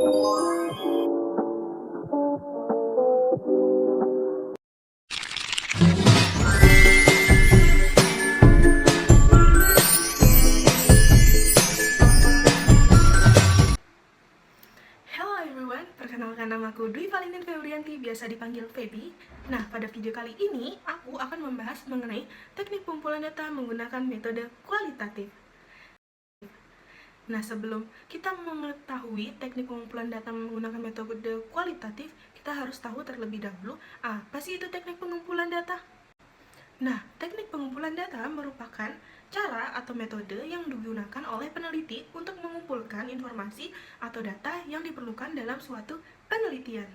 Hello everyone, perkenalkan namaku Dwi Valentine Febrianti, biasa dipanggil Feby. Nah, pada video kali ini aku akan membahas mengenai teknik pengumpulan data menggunakan metode kualitatif. Nah, sebelum kita mengetahui teknik pengumpulan data menggunakan metode kualitatif, kita harus tahu terlebih dahulu apa sih itu teknik pengumpulan data. Nah, teknik pengumpulan data merupakan cara atau metode yang digunakan oleh peneliti untuk mengumpulkan informasi atau data yang diperlukan dalam suatu penelitian.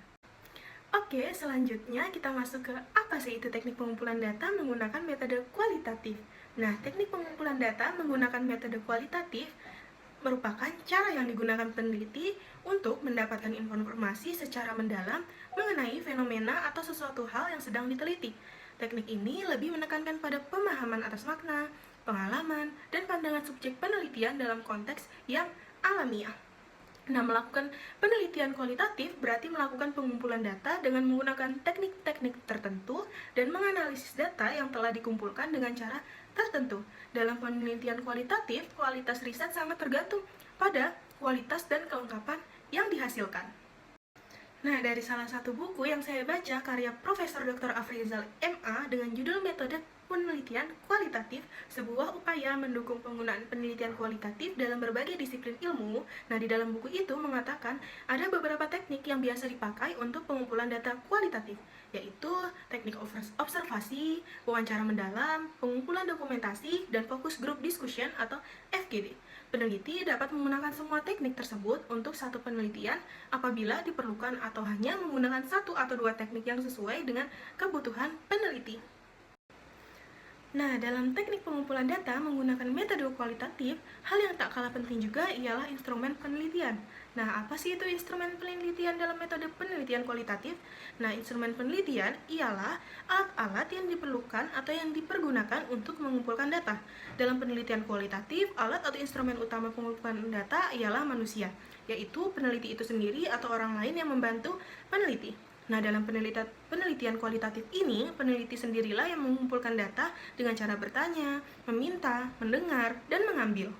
Oke, selanjutnya kita masuk ke apa sih itu teknik pengumpulan data menggunakan metode kualitatif. Nah, teknik pengumpulan data menggunakan metode kualitatif merupakan cara yang digunakan peneliti untuk mendapatkan informasi secara mendalam mengenai fenomena atau sesuatu hal yang sedang diteliti. Teknik ini lebih menekankan pada pemahaman atas makna, pengalaman, dan pandangan subjek penelitian dalam konteks yang alamiah. Nah, melakukan penelitian kualitatif berarti melakukan pengumpulan data dengan menggunakan teknik-teknik tertentu dan menganalisis data yang telah dikumpulkan dengan cara tertentu. Dalam penelitian kualitatif, kualitas riset sangat tergantung pada kualitas dan kelengkapan yang dihasilkan. Nah, dari salah satu buku yang saya baca, karya Profesor Dr. Afrizal MA dengan judul Metode Penelitian Kualitatif, sebuah upaya mendukung penggunaan penelitian kualitatif dalam berbagai disiplin ilmu. Nah, di dalam buku itu mengatakan ada beberapa teknik yang biasa dipakai untuk pengumpulan data kualitatif, yaitu teknik observasi, wawancara mendalam, pengumpulan dokumentasi, dan focus group discussion atau FGD. Peneliti dapat menggunakan semua teknik tersebut untuk satu penelitian apabila diperlukan atau hanya menggunakan satu atau dua teknik yang sesuai dengan kebutuhan peneliti. Nah, dalam teknik pengumpulan data menggunakan metode kualitatif, hal yang tak kalah penting juga ialah instrumen penelitian. Nah, apa sih itu instrumen penelitian dalam metode penelitian kualitatif? Nah, instrumen penelitian ialah alat-alat yang diperlukan atau yang dipergunakan untuk mengumpulkan data. Dalam penelitian kualitatif, alat atau instrumen utama pengumpulan data ialah manusia, yaitu peneliti itu sendiri atau orang lain yang membantu peneliti. Nah, dalam penelitian kualitatif ini, peneliti sendirilah yang mengumpulkan data dengan cara bertanya, meminta, mendengar, dan mengambil.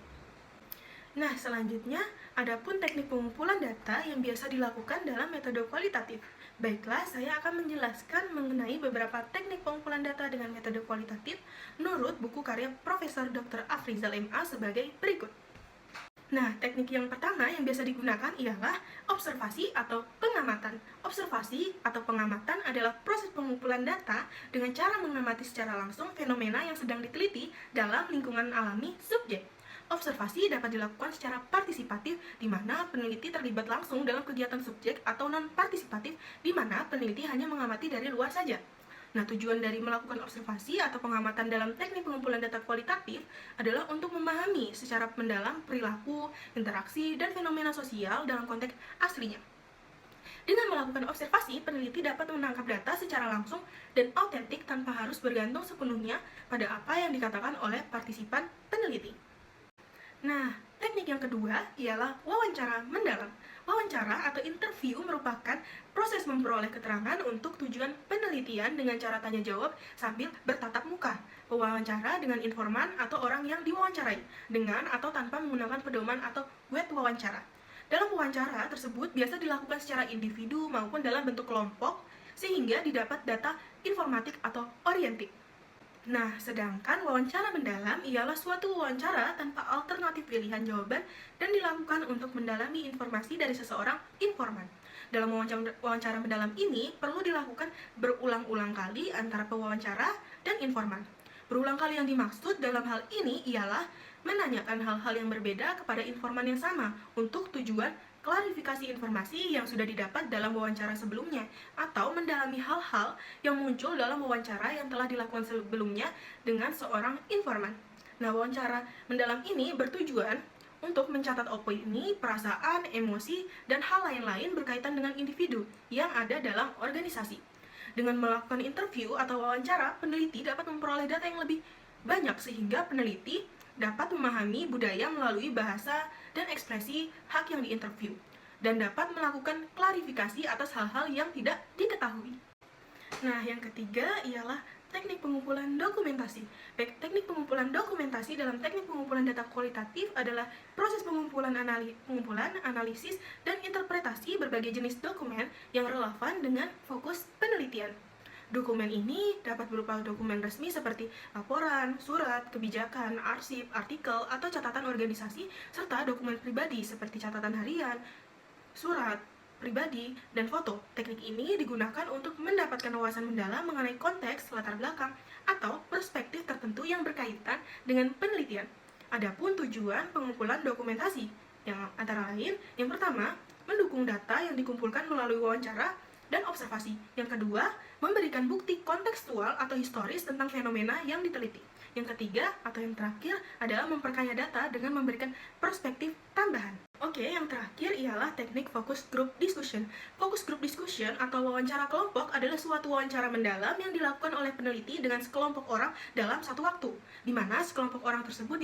Nah, selanjutnya, adapun teknik pengumpulan data yang biasa dilakukan dalam metode kualitatif. Baiklah, saya akan menjelaskan mengenai beberapa teknik pengumpulan data dengan metode kualitatif menurut buku karya Profesor Dr. Afrizal MA sebagai berikut. Nah, teknik yang pertama yang biasa digunakan ialah observasi atau pengamatan. Observasi atau pengamatan adalah proses pengumpulan data dengan cara mengamati secara langsung fenomena yang sedang diteliti dalam lingkungan alami subjek. Observasi dapat dilakukan secara partisipatif, di mana peneliti terlibat langsung dalam kegiatan subjek, atau non-partisipatif, di mana peneliti hanya mengamati dari luar saja. Nah, tujuan dari melakukan observasi atau pengamatan dalam teknik pengumpulan data kualitatif adalah untuk memahami secara mendalam perilaku, interaksi, dan fenomena sosial dalam konteks aslinya. Dengan melakukan observasi, peneliti dapat menangkap data secara langsung dan autentik tanpa harus bergantung sepenuhnya pada apa yang dikatakan oleh partisipan peneliti. Nah, teknik yang kedua ialah wawancara mendalam. Wawancara atau interview merupakan proses memperoleh keterangan untuk tujuan penelitian dengan cara tanya jawab sambil bertatap muka. Wawancara dengan informan atau orang yang diwawancarai, dengan atau tanpa menggunakan pedoman atau web wawancara. Dalam wawancara tersebut biasa dilakukan secara individu maupun dalam bentuk kelompok, sehingga didapat data informatif atau orientik. Nah, sedangkan wawancara mendalam ialah suatu wawancara tanpa alternatif pilihan jawaban dan dilakukan untuk mendalami informasi dari seseorang informan. Dalam wawancara mendalam ini perlu dilakukan berulang-ulang kali antara pewawancara dan informan. Berulang kali yang dimaksud dalam hal ini ialah menanyakan hal-hal yang berbeda kepada informan yang sama untuk tujuan klarifikasi informasi yang sudah didapat dalam wawancara sebelumnya, atau mendalami hal-hal yang muncul dalam wawancara yang telah dilakukan sebelumnya dengan seorang informan. Nah, wawancara mendalam ini bertujuan untuk mencatat opini, perasaan, emosi, dan hal lain-lain berkaitan dengan individu yang ada dalam organisasi. Dengan melakukan interview atau wawancara, peneliti dapat memperoleh data yang lebih banyak sehingga peneliti dapat memahami budaya melalui bahasa dan ekspresi hak yang diinterview. dan dapat melakukan klarifikasi atas hal-hal yang tidak diketahui. Nah, yang ketiga ialah teknik pengumpulan dokumentasi. Teknik pengumpulan dokumentasi dalam teknik pengumpulan data kualitatif adalah proses pengumpulan, analisis, dan interpretasi berbagai jenis dokumen yang relevan dengan fokus penelitian. Dokumen ini dapat berupa dokumen resmi seperti laporan, surat, kebijakan, arsip, artikel, atau catatan organisasi, serta dokumen pribadi seperti catatan harian, surat pribadi, dan foto. Teknik ini digunakan untuk mendapatkan wawasan mendalam mengenai konteks, latar belakang, atau perspektif tertentu yang berkaitan dengan penelitian. Adapun tujuan pengumpulan dokumentasi, yang antara lain, yang pertama, mendukung data yang dikumpulkan melalui wawancara dan observasi. Yang kedua, memberikan bukti kontekstual atau historis tentang fenomena yang diteliti. Yang ketiga, atau yang terakhir, adalah memperkaya data dengan memberikan perspektif tambahan. Oke, yang terakhir ialah teknik focus group discussion. Focus group discussion atau wawancara kelompok adalah suatu wawancara mendalam yang dilakukan oleh peneliti dengan sekelompok orang dalam satu waktu, di mana sekelompok orang tersebut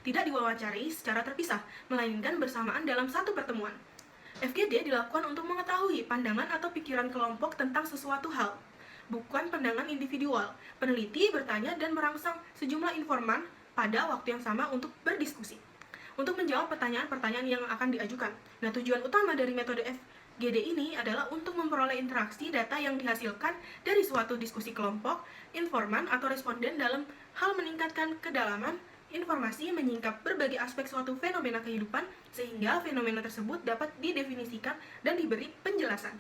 tidak diwawancarai secara terpisah, melainkan bersamaan dalam satu pertemuan. FGD dilakukan untuk mengetahui pandangan atau pikiran kelompok tentang sesuatu hal, bukan pandangan individual. Peneliti bertanya dan merangsang sejumlah informan pada waktu yang sama untuk berdiskusi, untuk menjawab pertanyaan-pertanyaan yang akan diajukan. Nah, tujuan utama dari metode FGD ini adalah untuk memperoleh interaksi data yang dihasilkan dari suatu diskusi kelompok, informan atau responden dalam hal meningkatkan kedalaman informasi, menyingkap berbagai aspek suatu fenomena kehidupan, sehingga fenomena tersebut dapat didefinisikan dan diberi penjelasan.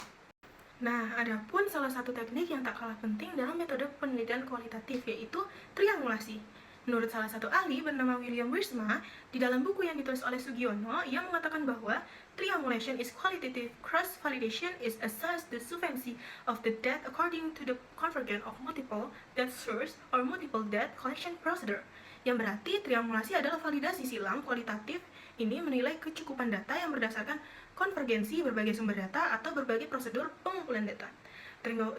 Nah, adapun salah satu teknik yang tak kalah penting dalam metode penelitian kualitatif, yaitu triangulasi. Menurut salah satu ahli bernama William Wiersma, di dalam buku yang ditulis oleh Sugiono, yang mengatakan bahwa triangulation is qualitative cross-validation is assess the sufficiency of the data according to the convergence of multiple data source or multiple data collection procedure. Yang berarti triangulasi adalah validasi silang kualitatif. Ini menilai kecukupan data yang berdasarkan konvergensi berbagai sumber data atau berbagai prosedur pengumpulan data.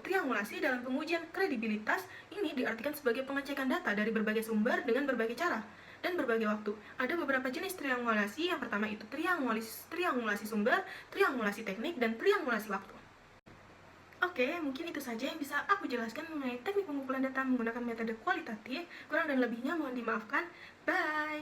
Triangulasi dalam pengujian kredibilitas ini diartikan sebagai pengecekan data dari berbagai sumber dengan berbagai cara dan berbagai waktu. Ada beberapa jenis triangulasi. Yang pertama itu triangulasi sumber, triangulasi teknik, dan triangulasi waktu. Oke, mungkin itu saja yang bisa aku jelaskan mengenai teknik pengumpulan data menggunakan metode kualitatif. Kurang dan lebihnya mohon dimaafkan. Bye!